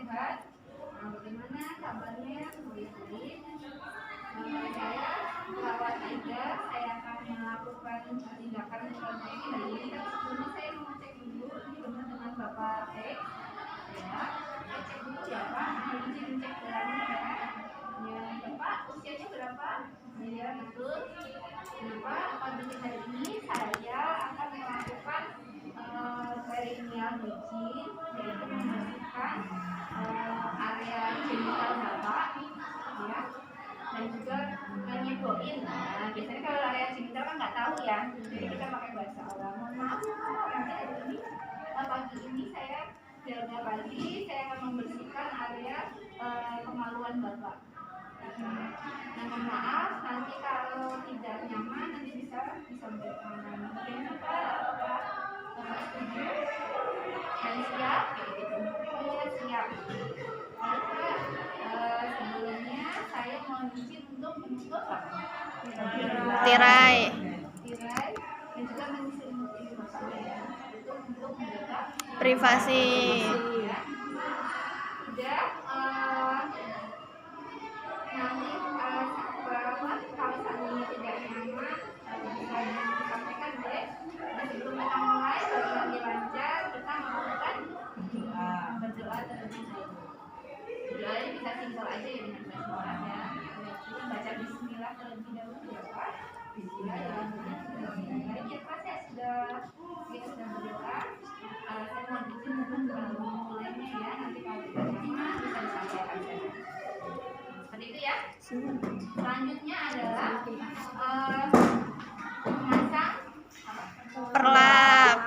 sehat. Bagaimana kabarnya? Baik-baik. Saya perawat Aida. Saya akan melakukan tindakan seperti ini hari ini. Tapi sebelumnya saya mau cek dulu ini benar dengan Bapak X. Ya, saya cek dulu ya Pak. Izin cek gelarnya ya. Ya, Bapak usianya berapa? Ya, betul. Bapak, pada hari ini saya akan melakukan perineal hygiene, yaitu membersihkan area genital Bapak, ya, dan juga menyeboin. Nah, biasanya kalau area genital kan nggak tahu ya, jadi kita pakai bahasa Allah. Mohon maaf, nanti hari ini pagi ini saya jaga pagi, saya akan membersihkan area kemaluan Bapak. Nah, mohon maaf, nanti kalau tidak nyaman nanti bisa berkenan. Bagaimana Pak? Apakah Bapak setuju? Dan siap? Iya, siap. Lalu Pak, sebelumnya saya mohon izin untuk menutup Pak tirai dan juga menyelimuti Bapak ya, untuk menjaga privasi. Ya. Sudah, nanti kalau seandainya tidak nyaman bisa disampaikan deh. Nah, sebelum kita mulai, bagi lagi lancar, kita melakukan berdoa terlebih dahulu. Doanya bisa simpel aja ya dengan basmalah ya. Kita baca Bismillah terlebih dahulu ya Pak. Bismillahirrahmanirrahim. Baik ya Pak, kita sudah berdoa. Saya mohon izin untuk memulainya ya. Nanti kalau tidak nyaman bisa disampaikan saja. Seperti itu ya. Selanjutnya adalah memasang Perlap.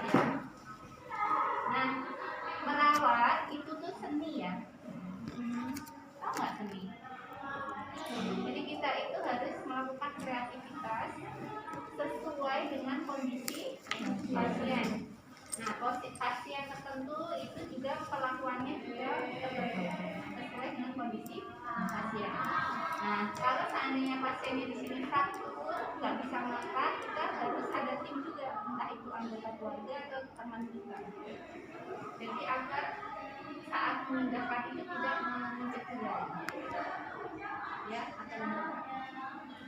ya. Nah, merawat itu tuh seni ya. Tahu nggak seni? Jadi kita itu harus melakukan kreativitas sesuai dengan kondisi pasien. Nah, pasien tertentu itu juga perlakuannya juga sesuai dengan kondisi pasien. Nah, kalau seandainya pasiennya di sini fraktur, nggak bisa makan, kita harus ada tim juga, entah itu anggota keluarga atau teman kita. Jadi agar saat memindahkan itu tidak mencederai, ya, atau memberat.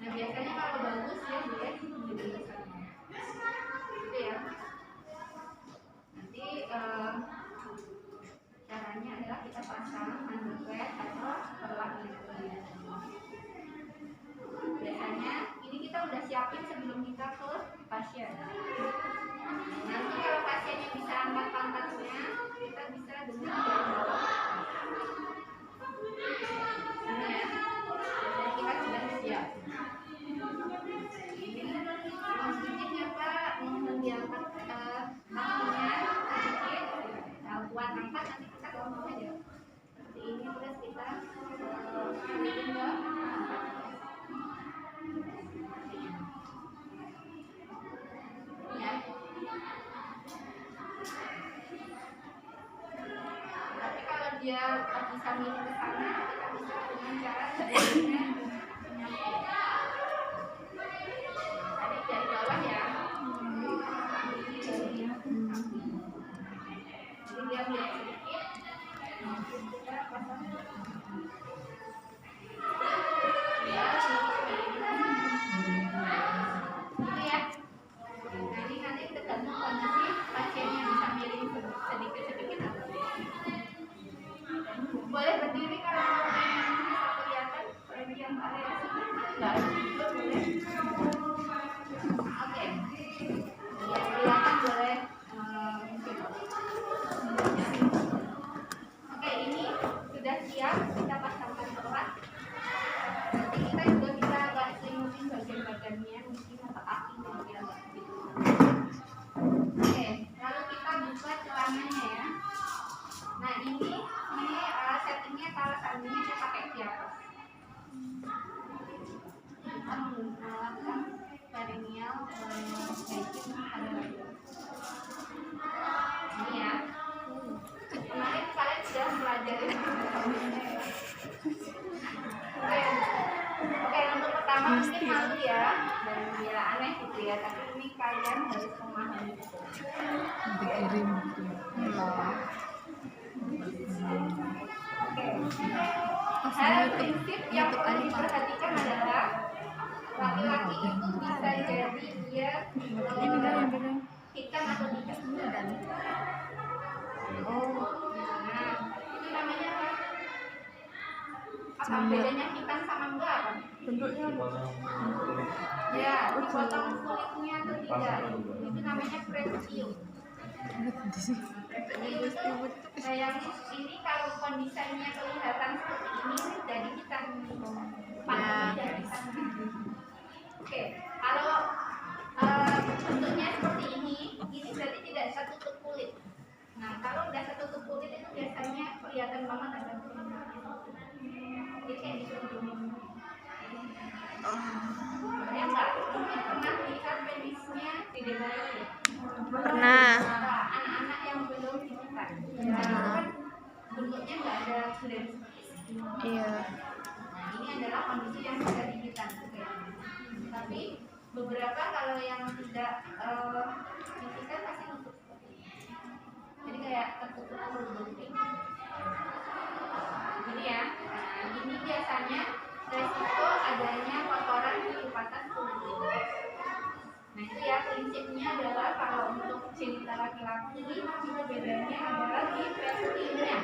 Nah, biasanya kalau bagus ya boleh menjadi besarnya. Itu ya. Nanti caranya adalah kita pasang underwear atau perlak ini. Biasanya ini kita udah siapin sebelum kita ke pasien. Nanti kalau pasiennya bisa angkat pantatnya, kita bisa dengan dari bawah. Ini ya. Jadi kita sudah siap. Ini sedikit ya Pak, mohon diangkat kakinya sedikit. Nah, buat angkat nanti kita ngomong aja. Seperti ini terus kita ambilin ke ya. Tapi kalau dia bisa miring ke sana, kita bisa dengan cara sebenarnya menyambut. Tadi dari bawah ya. Jadi dia miring sedikit. Kita pasang. Ya, itu ya. Jadi nanti tergantung kondisi pasiennya bisa miring sedikit-sedikit atau tidak. Boleh berdiri kalau yang bisa kelihatan bagian area sini. Enggak juga boleh. Oke. Yang kelihatan boleh mungkin. Oke, ini sudah siap kita pasangkan perlak. Nanti kita juga bisa agak selimutin bagian-bagiannya, mungkin atau kakinya biar nggak begitu. Oke, lalu kita buka celananya ya. Nah, ini settingnya kalau seandainya saya pakai diapers. Kita melakukan perineal hygiene pada laki. Ini ya. Kemarin kalian sudah mempelajari. Oke, untuk pertama mungkin malu ya dan bila aneh gitu ya, tapi ini kalian harus memahami itu. Dikirim gitu. yang perlu diperhatikan adalah laki-laki itu bisa jadi dia hitam atau tidak. Nah, itu namanya apa? Apa bedanya hitam sama enggak? Bentuknya Ya, dipotong kulitnya atau tidak. Itu namanya preview. Nah, yang ini kalau kondisinya kelihatan seperti ini, jadi hitam. Panasnya dari hitam. Oke, kalau bentuknya seperti ini berarti tidak satu tutup kulit. Nah, kalau udah satu tutup kulit itu biasanya kelihatan banget ada kulitnya. Jadi kayak gitu. Ya enggak? Mungkin pernah lihat penisnya di DKI ya? Pernah. Anak-anak yang belum dibuka. Itu kan bentuknya nggak ada kulit. Iya. Nah, ini adalah kondisi yang sudah digital. Tapi beberapa kalau yang tidak digital pasti nutup. Jadi kayak tertutup berbentuk. Jadi ya, nah, ini biasanya resiko adanya kotoran di lipatan kulit. Nah itu ya prinsipnya adalah kalau untuk genital laki-laki itu bedanya adalah di preputiumnya.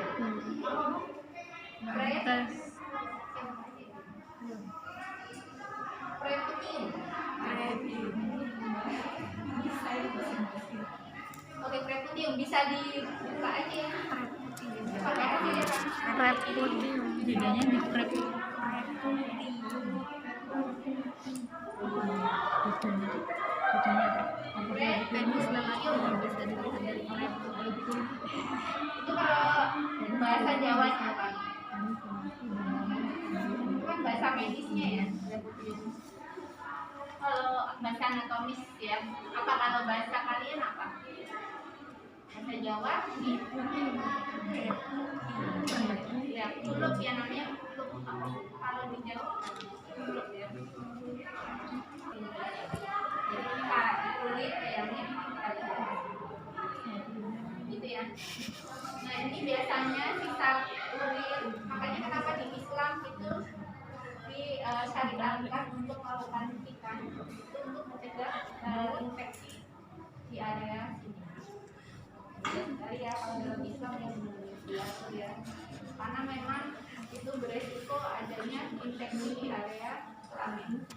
Preputium. Oke, preputium bisa dibuka aja ya. Pakai aja ya kan. Preputium. bedanya di prep penis lelaki juga bisa dilihat dari prep. Itu kalau bahasa Jawanya apa? Itu kan bahasa medisnya ya. Kalau bahasa anatomis ya, apa kalau bahasa kalian apa? Bahasa Jawa ya kulup ya namanya kulup. Kalau di Jawa kulup ya. Jadi kulit kayaknya gitu ya. Nah ini biasanya sisa kulit, makanya kenapa di Islam itu disyariatkan untuk melakukan ikan itu untuk mencegah infeksi di area sini. Dari ya kalau dalam Islam yang Indonesia ya, karena memang itu beresiko adanya infeksi di area kelamin.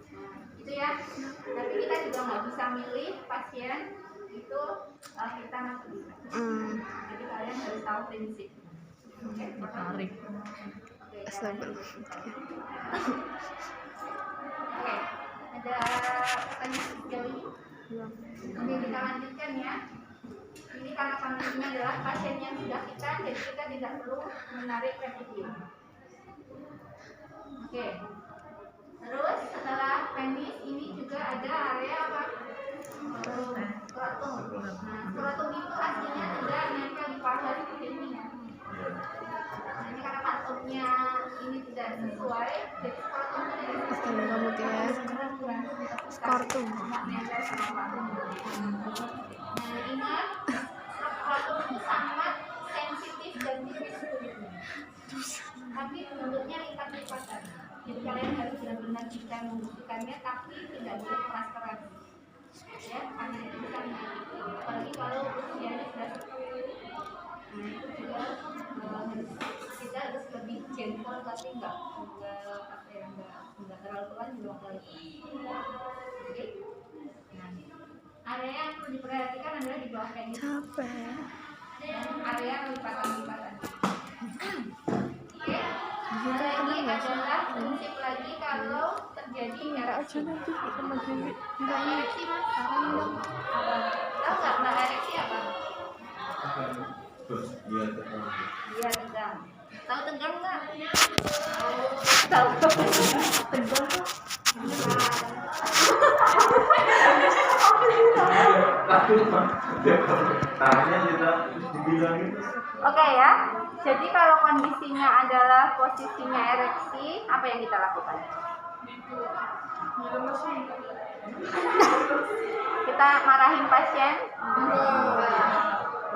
Nah, itu ya. Tapi kita juga nggak bisa milih pasien itu kita atau tidak. Jadi kalian harus tahu prinsip. Oke, Menarik. Oke, Astagfirullah. ada pertanyaan sejauh ini? Oke, kita lanjutkan ya. Ini karena kondisinya adalah pasien yang sudah kita, jadi kita tidak perlu menarik preputium. Oke. Terus setelah penis ini juga ada area apa? Skrotum. Nah, skrotum itu aslinya tidak nempel di paha seperti ini ya. Nah, ini karena patungnya ini tidak sesuai, jadi skrotumnya dari Oke, kamu ya. Skrotum. nempel sama paha. Nah, ingat skrotum itu sangat sensitif dan tipis kulitnya. Tapi bentuknya lipat-lipatan. Jadi kalian harus benar-benar bisa membersihkannya, tapi tidak boleh keras-keras. Ya, karena itu bisa menyakiti. Apalagi kalau usianya sudah 10. Nah, itu juga kita harus lebih gentle, tapi enggak terlalu pelan juga terlalu pelan. Oke. Nah, area yang perlu diperhatikan adalah di bawah penis. Capek. Dan area lipatan-lipatan. Oke. Itu Nah, pernah ini nggak sih? adalah prinsip lagi kalau terjadi Enggak aja nanti sama Dewi. Mbak ereksi mas? Saran dong. Tahu nggak mbak ereksi apa? Dia tekan. Iya tegang. Tahu tegang nggak? Tahu. Tegang tuh. Tanya kita dibilang itu. Oke ya. Jadi kalau kondisinya adalah posisinya ereksi, apa yang kita lakukan? Kita marahin pasien?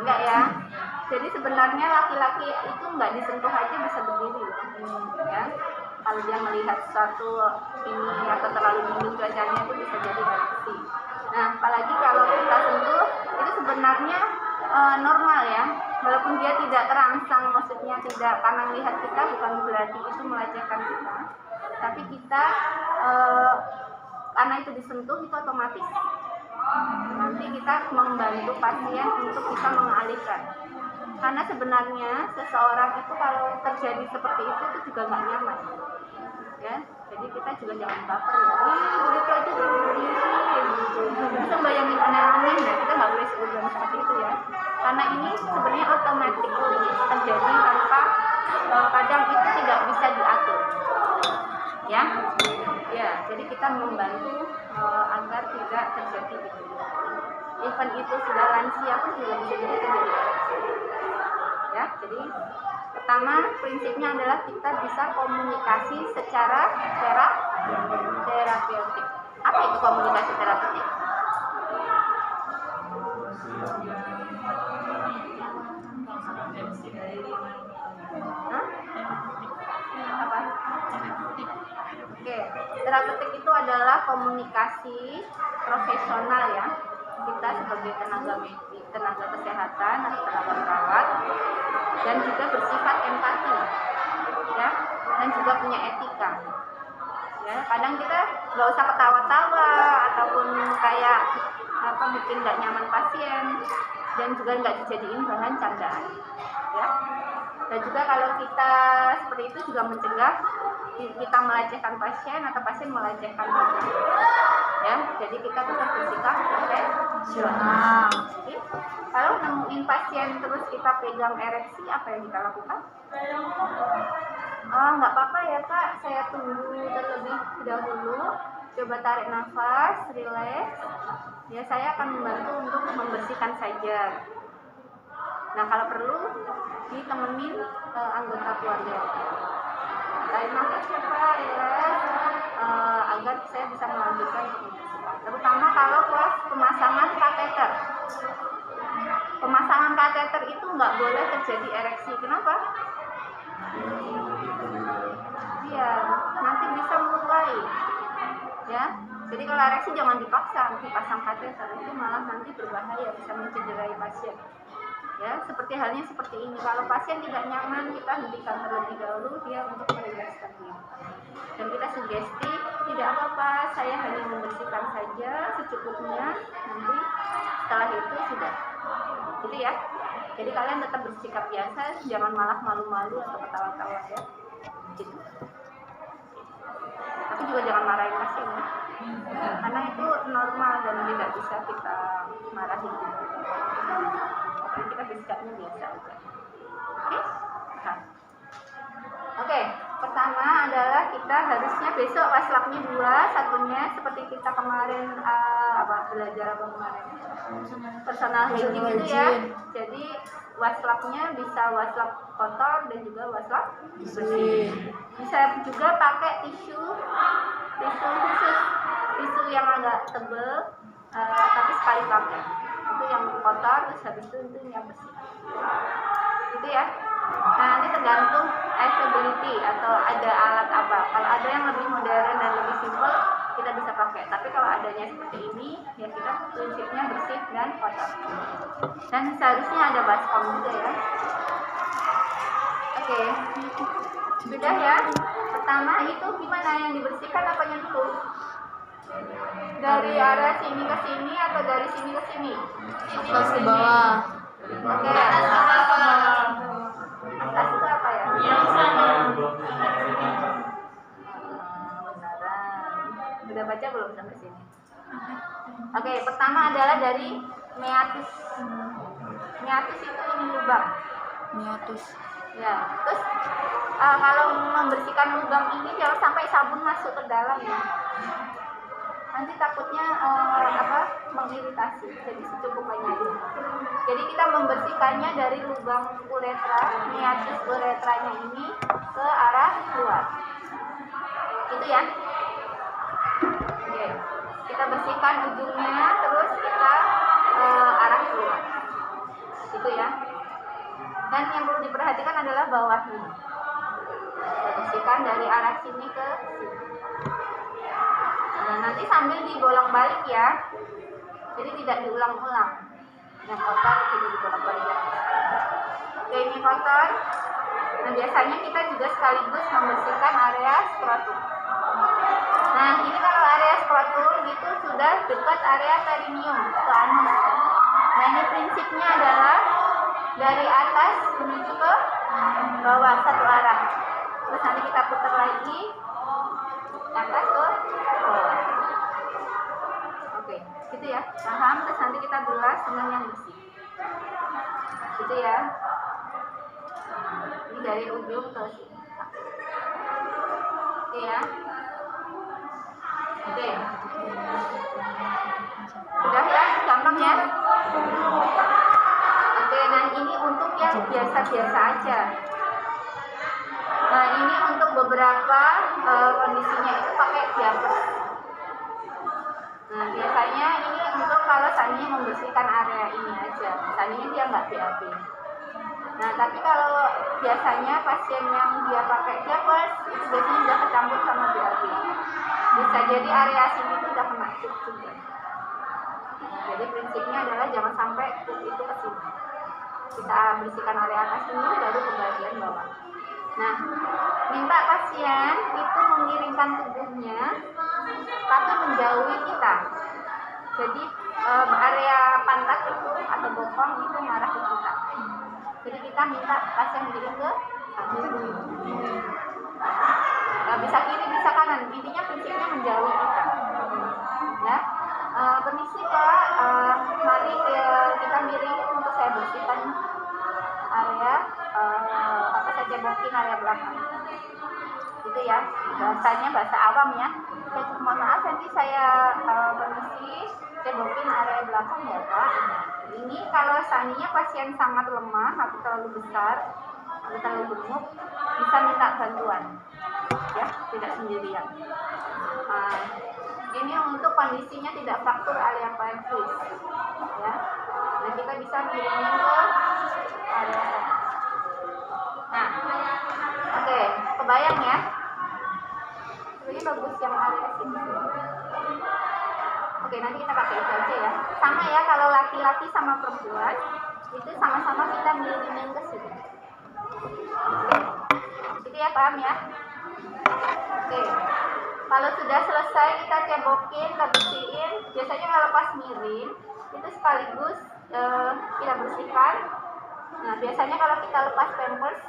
Enggak ya. Jadi sebenarnya laki-laki itu enggak disentuh aja bisa berdiri, ya. kalau dia melihat sesuatu ini atau terlalu dingin cuacanya itu bisa jadi ereksi. Nah, apalagi kalau kita sentuh itu sebenarnya normal ya, walaupun dia tidak terangsang, maksudnya tidak karena melihat kita bukan berarti itu melecehkan kita, tapi kita karena itu disentuh itu otomatis nanti kita membantu pasien untuk bisa mengalihkan. Karena sebenarnya seseorang itu kalau terjadi seperti itu juga nggak nyaman, ya. Jadi kita juga jangan baper ya. Begitu aja gitu. Bisa bayangin aneh-aneh, nah kita nggak boleh seudon seperti itu ya. Karena ini sebenarnya otomatis terjadi tanpa kadang itu tidak bisa diatur, ya. Ya, jadi kita membantu agar tidak terjadi itu. Even itu sudah lansia pun juga bisa jadi terjadi ereksi. Ya, jadi pertama prinsipnya adalah kita bisa komunikasi secara terapeutik. Apa itu komunikasi terapeutik? Hah? Apa? Oke, terapeutik itu adalah komunikasi profesional ya. Kita sebagai tenaga medis, tenaga kesehatan atau tenaga perawat, dan juga bersifat empati, ya, dan juga punya etika. Ya, kadang kita nggak usah ketawa-tawa ataupun kayak apa bikin nggak nyaman pasien, dan juga nggak dijadiin bahan candaan, ya. Dan juga kalau kita seperti itu juga mencegah kita melecehkan pasien atau pasien melecehkan kita, ya. Jadi kita tetap bersikap profesional. Kalau nemuin pasien terus kita pegang ereksi, apa yang kita lakukan? Oh, nggak apa-apa ya Kak, saya tunggu terlebih dahulu. Coba tarik nafas, rileks. Ya, saya akan membantu untuk membersihkan saja. Nah, kalau perlu ditemenin anggota keluarga. Tarik nafas ya Pak, ya, agar saya bisa melanjutkan membersihkan. Terutama kalau pemasangan kateter. Pemasangan kateter itu nggak boleh terjadi ereksi. Kenapa? Iya, nanti bisa melukai, ya. Jadi kalau ereksi jangan dipaksa, dipasang kateter itu malah nanti berbahaya, bisa mencederai pasien. Ya, seperti halnya seperti ini. Kalau pasien tidak nyaman, kita hentikan terlebih dahulu dia untuk merilekskan diri. Dan kita sugesti, tidak apa-apa, saya hanya membersihkan saja secukupnya. Nanti setelah itu sudah, gitu ya. Jadi kalian tetap bersikap biasa, jangan malah malu-malu atau ketawa-tawa ya. Gitu. Tapi juga jangan marahin pasien ya. Karena itu normal dan tidak bisa kita marahin. Jadi kita bersikapnya biasa aja. Oke? Nah. Oke, pertama adalah kita harusnya besok waslapnya 2, satunya seperti kita kemarin belajar apa kemarin? Personal hygiene itu ya. Jadi waslapnya bisa waslap kotor dan juga waslap bersih. Bisa juga pakai tisu khusus, tisu yang agak tebal tapi sekali pakai. Itu yang kotor, terus habis itu yang bersih. Gitu ya. Nah, nanti tergantung availability atau ada alat apa. Kalau ada yang lebih modern dan lebih simpel, kita bisa pakai. Tapi kalau adanya seperti ini, ya kita prinsipnya bersih dan kotor. Dan seharusnya ada baskom juga ya. Oke. Sudah ya. Pertama itu gimana, yang dibersihkan apanya dulu? Dari arah sini ke sini atau dari sini ke sini? Atas ke bawah. Oke. Atas itu apa ya? Benaran. Udah baca belum sampai sini? Oke, pertama adalah dari meatus. Meatus itu ini lubang. Meatus. Ya, terus kalau membersihkan lubang ini jangan sampai sabun masuk ke dalam ya. Nanti takutnya mengiritasi, jadi secukupnya dulu. Jadi kita membersihkannya dari lubang uretra, meatus uretranya ini ke arah luar. Itu ya. Oke. Kita bersihkan ujungnya, terus kita arah keluar. Itu ya. Dan yang perlu diperhatikan adalah bawahnya. Kita bersihkan dari arah sini ke sini. Nah, nanti sambil dibolak-balik ya. Jadi tidak diulang-ulang. Yang kotor tidak dibolak-balik lagi. Oke, ini kotor. Nah, biasanya kita juga sekaligus membersihkan area skrotum. Nah, ini kalau area skrotum itu sudah dekat area perineum atau anus. Nah, ini prinsipnya adalah dari atas menuju ke bawah satu arah. Terus nanti kita putar lagi atas ke bawah. Oke, gitu ya. Paham? Terus nanti kita bilas dengan yang bersih. Gitu ya. Ini dari ujung ke sini. Oke ya. Oke. Sudah ya, gampang ya. Oke, dan ini untuk yang biasa-biasa aja. Nah, ini untuk beberapa kondisinya itu pakai diapers. Nah, biasanya ini untuk kalau Sani membersihkan area ini aja. Misalnya dia nggak BAB. Nah, tapi kalau biasanya pasien yang dia pakai diapers itu biasanya udah kecampur sama BAB. Bisa jadi area sini itu udah kena tube juga. Nah, jadi prinsipnya adalah jangan sampai tube itu ke sini. Kita bersihkan area atas dulu baru ke bagian bawah. Nah, minta pasien itu mengiringkan tubuhnya tapi menjauhi kita. Jadi area pantat itu atau bokong itu mengarah ke kita. Jadi kita minta pasien miring ke kanan. Bisa kiri, bisa kanan. Intinya prinsipnya menjauhi kita. Ya, permisi Pak, mari kita miring untuk saya bersihkan area saya cebokin area belakang. Itu ya, bahasanya bahasa awam ya. Saya mohon maaf nanti saya permisi cebokin area belakang ya Pak. Ini kalau seandainya pasien sangat lemah atau terlalu besar atau terlalu gemuk, bisa minta bantuan ya, tidak sendirian. Ini untuk kondisinya tidak fraktur area pelvis ya. Nah, kita bisa miringin ke area sana. Nah, oke, kebayang ya. Ini bagus yang area sini. Oke, nanti kita pakai itu aja ya. Sama ya, kalau laki-laki sama perempuan itu sama-sama kita miringin ke sini. Gitu ya, paham ya? Oke. Kalau sudah selesai kita cebokin, kita bersihin. Biasanya kalau pas miring itu sekaligus kita bersihkan. Nah, biasanya kalau kita lepas pampers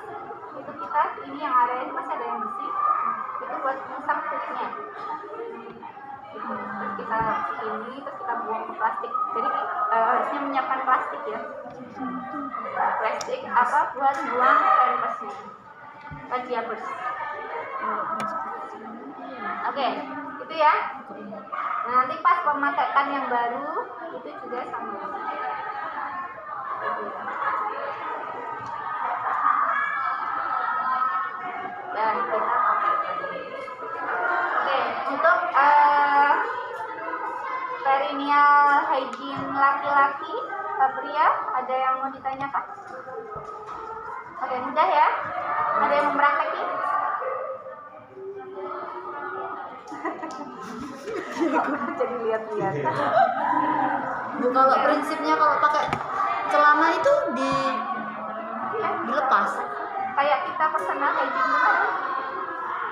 itu kita ini yang area ini masih ada yang bersih. Itu buat musang tutnya. Terus kita ini terus kita buang ke plastik. Jadi harusnya menyiapkan plastik ya. Plastik apa buat buang pampersnya. Diapers. Oke, itu ya. Nah, nanti pas pemakaian yang baru itu juga sama. Dan kita pakai. Oke, untuk perineal hygiene laki-laki, pria, ada yang mau ditanyakan? Oke, mudah ya. Ada yang mempraktekin? Jadi lihat-lihat. Kalau prinsipnya kalau pakai celana itu dilepas. Kayak kita personal hygiene benar.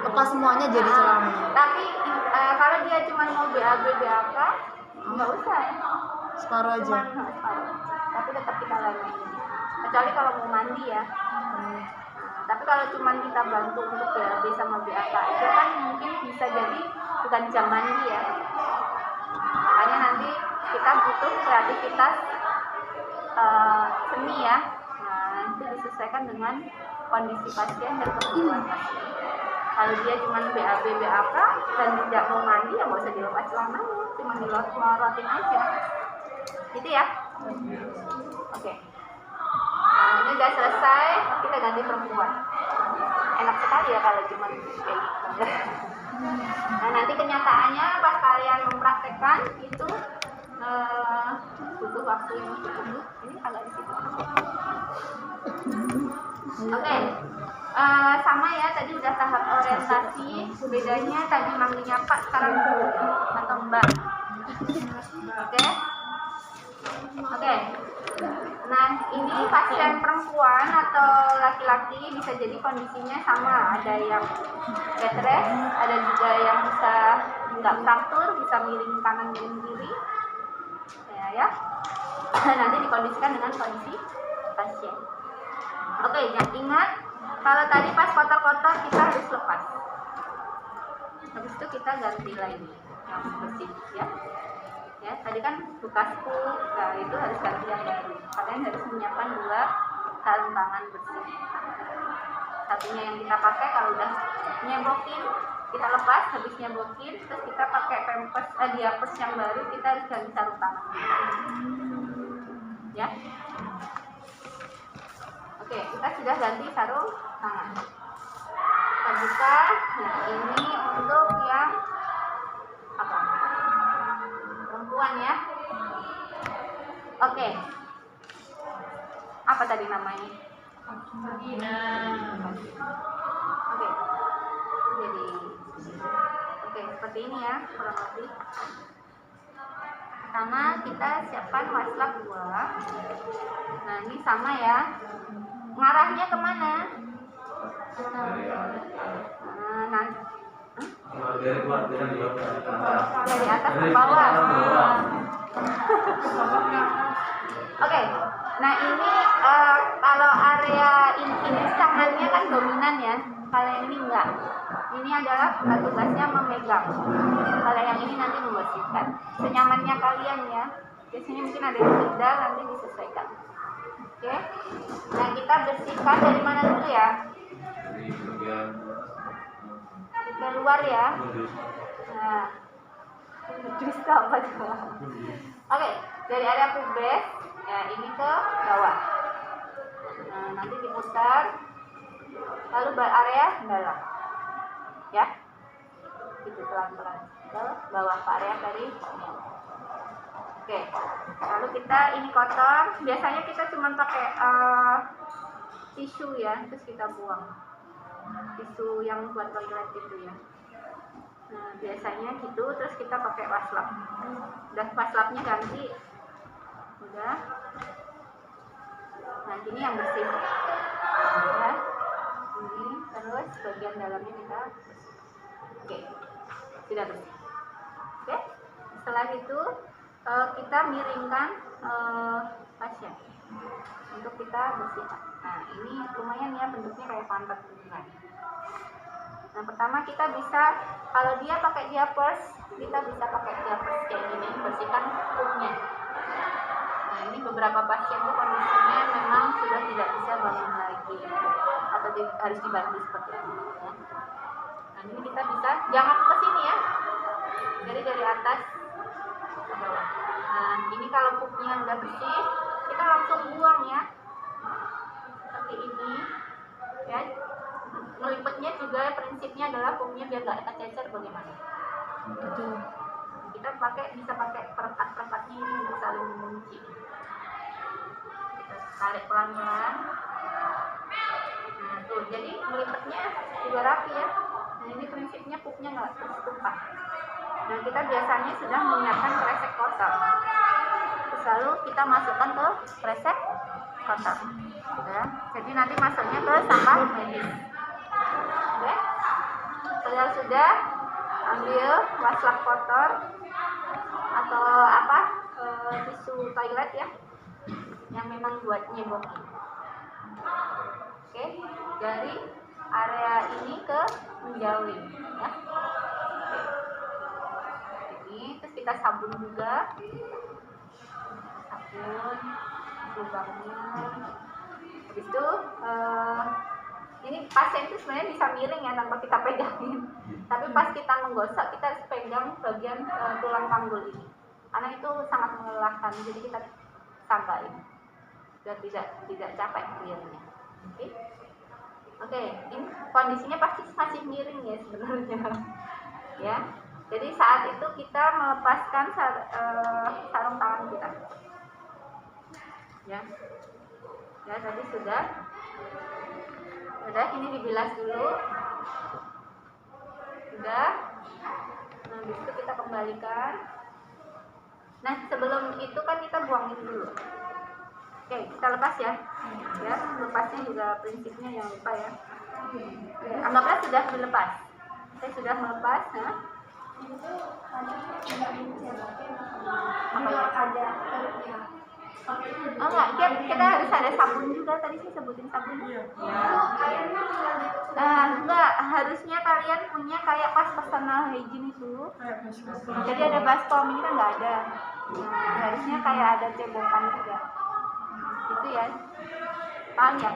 Lepas semuanya jadi celananya. Tapi kalau dia cuma mau BAB BAK, nggak usah. Separuh aja. Cuman separuh. Tapi tetap kita lakuin. Kecuali kalau mau mandi ya. Tapi kalau cuma kita bantu untuk BAB sama BAK itu kan mungkin bisa jadi bukan jam mandi ya. Makanya nanti kita butuh kreativitas seni ya. Nah, itu disesuaikan dengan kondisi pasien dan kebutuhan pasien. Kalau dia cuma BAB BAK dan tidak mau mandi ya nggak usah dilepas celananya, cuma dilorotin aja. Gitu ya. Oke. Nah, ini udah selesai, kita ganti perempuan. Enak sekali ya kalau cuma kayak gitu. Nah, nanti kenyataannya pas kalian mempraktekkan itu butuh waktu yang cukup. Ini agak di situ. Oke. Sama ya, tadi udah tahap orientasi. Bedanya tadi manggilnya Pak, sekarang Bu atau Mbak. Oke. Oke. Nah, ini pasien perempuan atau laki-laki bisa jadi kondisinya sama. Ada yang bed rest, ada juga yang bisa nggak fraktur, bisa miring kanan miring kiri. Ya. Nanti dikondisikan dengan kondisi pasien. Oke, jangan ingat kalau tadi pas kotor-kotor kita harus lepas. Habis itu kita ganti lagi yang bersih ya. Ya, tadi kan bekas pup, nah itu harus ganti yang baru. Kalian harus menyiapkan 2 sarung tangan bersih. Satunya yang kita pakai kalau udah nyebokin, kita lepas, habis nyebokin, terus kita pakai pampers, diapers yang baru, kita harus ganti sarung tangan. Ya. Oke, kita sudah ganti sarung tangan. Kita buka. Nah, ini untuk yang apa? Perempuan ya. Oke. Apa tadi namanya? Oke. Jadi seperti ini ya kurang lebih. Pertama kita siapkan wastafel 2. Nah, ini sama ya. Ngarahnya kemana? Nanti dari atas ke bawah. Oke. Nah, ini kalau area ini tangannya kan dominan ya. Kalau yang ini enggak. Ini adalah tugasnya memegang. Kalau yang ini nanti membersihkan. Senyamannya kalian ya. Biasanya mungkin ada yang beda, nanti disesuaikan. Oke. Nah, kita bersihkan dari mana dulu ya? Dari bagian Dari luar ya. Nah, bisa apa coba? Oke, dari area pubes ya ini ke bawah. Nah, nanti diputar. Lalu area dalam. Ya. Gitu pelan-pelan ke bawah ke area dari bawah. Oke. Lalu kita ini kotor. Biasanya kita cuma pakai tisu ya, terus kita buang. Tisu yang buat toilet itu ya. Nah, biasanya gitu, terus kita pakai wastafel. Udah wastafelnya ganti. Udah. Nah, ini yang bersih. Ya. Ini terus bagian dalamnya kita bersih. Oke. Sudah bersih. Oke. Setelah itu kita miringkan pasien untuk kita bersihkan. Nah, ini lumayan ya bentuknya kayak pantat beneran. Nah, pertama kita bisa, kalau dia pakai diapers, kita bisa pakai diapers kayak gini, bersihkan pupnya. Nah, ini beberapa pasien tuh kondisinya memang sudah tidak bisa bangun lagi atau harus dibantu seperti ini ya. Nah, ini kita bisa, jangan ke sini ya, jadi dari atas ke bawah. Nah, ini kalau pupnya udah bersih, kita langsung buang ya, seperti ini ya. Ngelipetnya juga prinsipnya adalah pupnya biar gak kececer bagaimana. Betul. Kita bisa pakai perekat-perekatnya ini untuk saling mengunci. Kita tarik pelan-pelan. Nah, tuh, jadi melipetnya juga rapi ya. Nah, ini prinsipnya pupnya nggak tumpah. Nah, kita biasanya sudah menyiapkan kresek kotor. Terus lalu kita masukkan ke kresek kotor. Ya. Jadi nanti masuknya ke sampah medis. Oke. Kalau sudah ambil wastafel kotor atau tisu toilet ya, yang memang buat nyebokin. Oke, dari area ini ke menjauhin ya. Ini terus kita sabun juga, sabun lubangnya. Habis itu ini pasien itu sebenarnya bisa miring ya tanpa kita pegangin. Tapi pas kita menggosok kita harus pegang bagian tulang panggul ini. Karena itu sangat melelahkan, jadi kita tambahin biar tidak capek kliennya. Oke, ini kondisinya pasti masih miring ya sebenarnya. Ya. Jadi saat itu kita melepaskan sarung tangan kita. Ya. Ya, tadi sudah Udah, ini dibilas dulu. Udah. Nah, habis itu kita kembalikan. Nah, sebelum itu kan kita buangin dulu. Oke, kita lepas ya. Ya, lepasnya juga prinsipnya jangan lupa ya. Oke, anggaplah sudah dilepas. Saya sudah melepas. Nah. Oh enggak, kita harus ada sabun juga. Tadi saya sebutin sabun. Enggak, harusnya kalian punya kayak pas personal hygiene itu. Jadi ada baskom, ini kan nggak ada. Nah, harusnya kayak ada cebokan juga. Itu ya. Paham ya?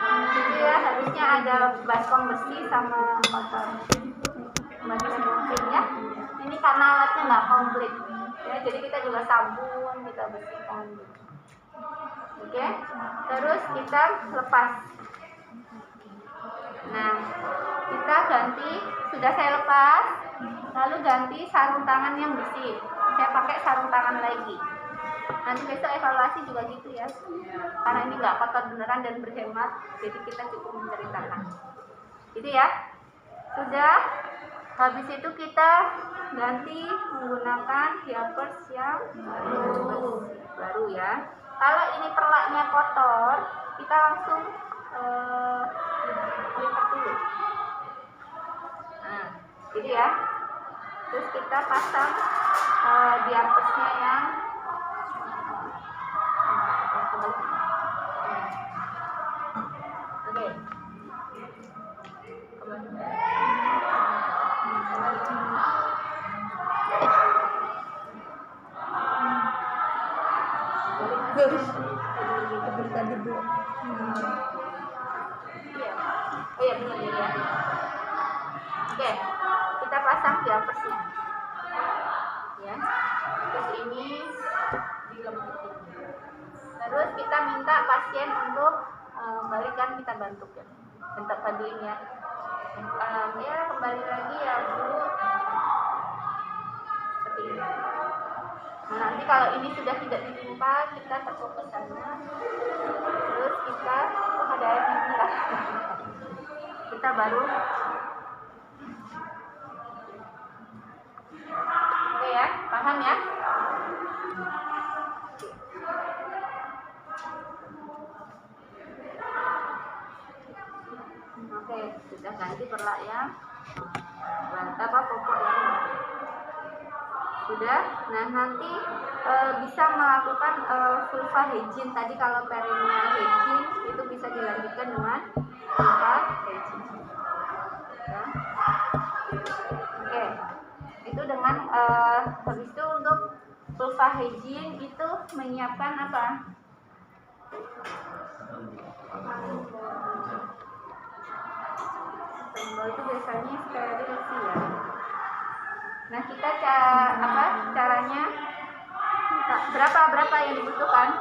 Jadi ya harusnya ada baskom bersih sama kotor. Bagus mungkin ya. Ini karena alatnya nggak komplit. Ya, jadi kita juga sabun, kita bersihkan. Oke, terus kita lepas. Nah, kita ganti, sudah saya lepas, lalu ganti sarung tangan yang bersih. Saya pakai sarung tangan lagi. Nanti besok evaluasi juga gitu ya, karena ini nggak kotor beneran dan berhemat, jadi kita cukup menceritakan. Gitu ya, sudah. Habis itu kita ganti menggunakan diapers yang baru ya. Kalau ini perlaknya kotor, kita langsung lipat dulu. Nah, jadi ya. Terus kita pasang diapersnya yang oke. Tadi belum. Oh iya benar ya. Oke, kita pasang diapersnya. Ya. Terus ini dilembutin. Terus kita minta pasien untuk balikan, kita bantu ya. Bentuk bantuin ya. Ya kembali lagi ya Bu. Seperti ini. Nah, nanti kalau ini sudah tidak ditimpa, kita tekuk ke sana. Terus kita ada air merah. Kita baru oke ya, paham ya? Oke, sudah ganti perlak ya. Apa popok ya? Sudah. Nah, nanti bisa melakukan vulva hygiene. Tadi kalau perineal hygiene itu bisa dilanjutkan dengan vulva hygiene. Ya. Oke. Itu dengan habis itu untuk vulva hygiene itu menyiapkan apa? Sembol itu biasanya steril sih ya. Nah, kita caranya berapa yang dibutuhkan?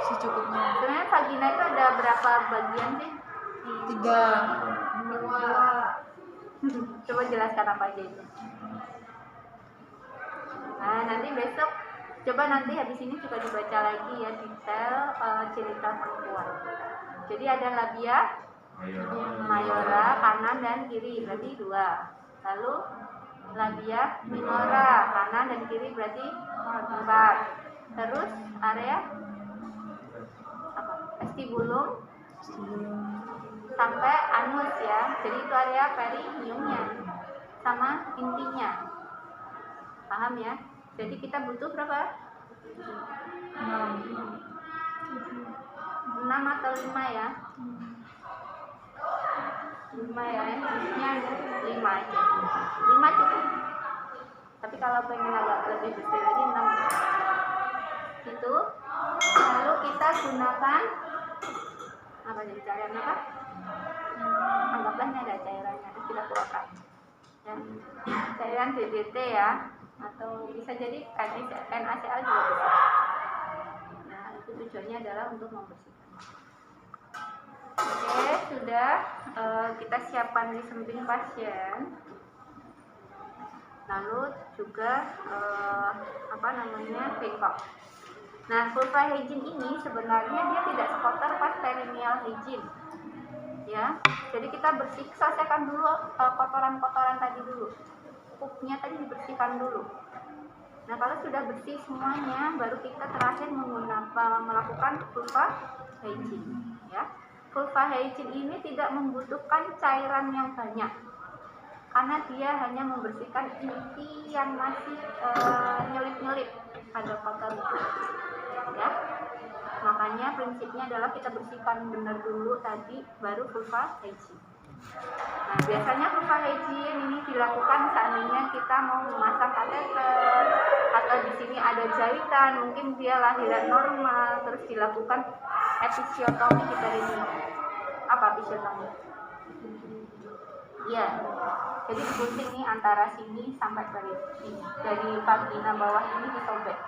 Secukupnya. Sebenarnya vagina itu ada berapa bagian sih? 3. Coba jelaskan apa aja itu. Nah, nanti besok coba nanti habis ini juga dibaca lagi ya detail cerita perempuan. Jadi ada labia mayora kanan dan kiri berarti 2. Lalu labia minora kanan dan kiri berarti 4. Terus area apa? Vestibulum sampai anus ya. Jadi itu area perineumnya sama intinya. Paham ya? Jadi kita butuh berapa? 6 atau 5 ya? 5 ya, intinya 5 aja. 5 cukup. Tapi kalau pengen agak lebih besar lagi 6. Itu. Lalu kita gunakan apa jadi cairan apa? Anggaplah ini ada cairannya, terus kita keluarkan. Ya. Cairan DDT ya, atau bisa jadi NaCl juga bisa. Nah, itu tujuannya adalah untuk membersihkan. Oke, sudah kita siapkan disamping pasien. Lalu juga bengkok. Nah, vulva hygiene ini sebenarnya dia tidak sekotor pas perineal hygiene. Ya, jadi kita selesaikan dulu kotoran-kotoran tadi dulu. Pupnya tadi dibersihkan dulu. Nah, kalau sudah bersih semuanya, baru kita terakhir melakukan vulva hygiene. Ya, vulva hygiene ini tidak membutuhkan cairan yang banyak, karena dia hanya membersihkan inti yang masih nyelip-nyelip pada kotor itu. Ya, makanya prinsipnya adalah kita bersihkan benar dulu tadi, baru vulva hygiene. Nah, biasanya vulva hygiene ini dilakukan seandainya kita mau memasang kateter atau di sini ada jahitan, mungkin dia lahiran normal, terus dilakukan episiotomi kita ini. Apa episiotomi? Iya. Jadi digunting nih antara sini sampai dari vagina bawah ini disobek.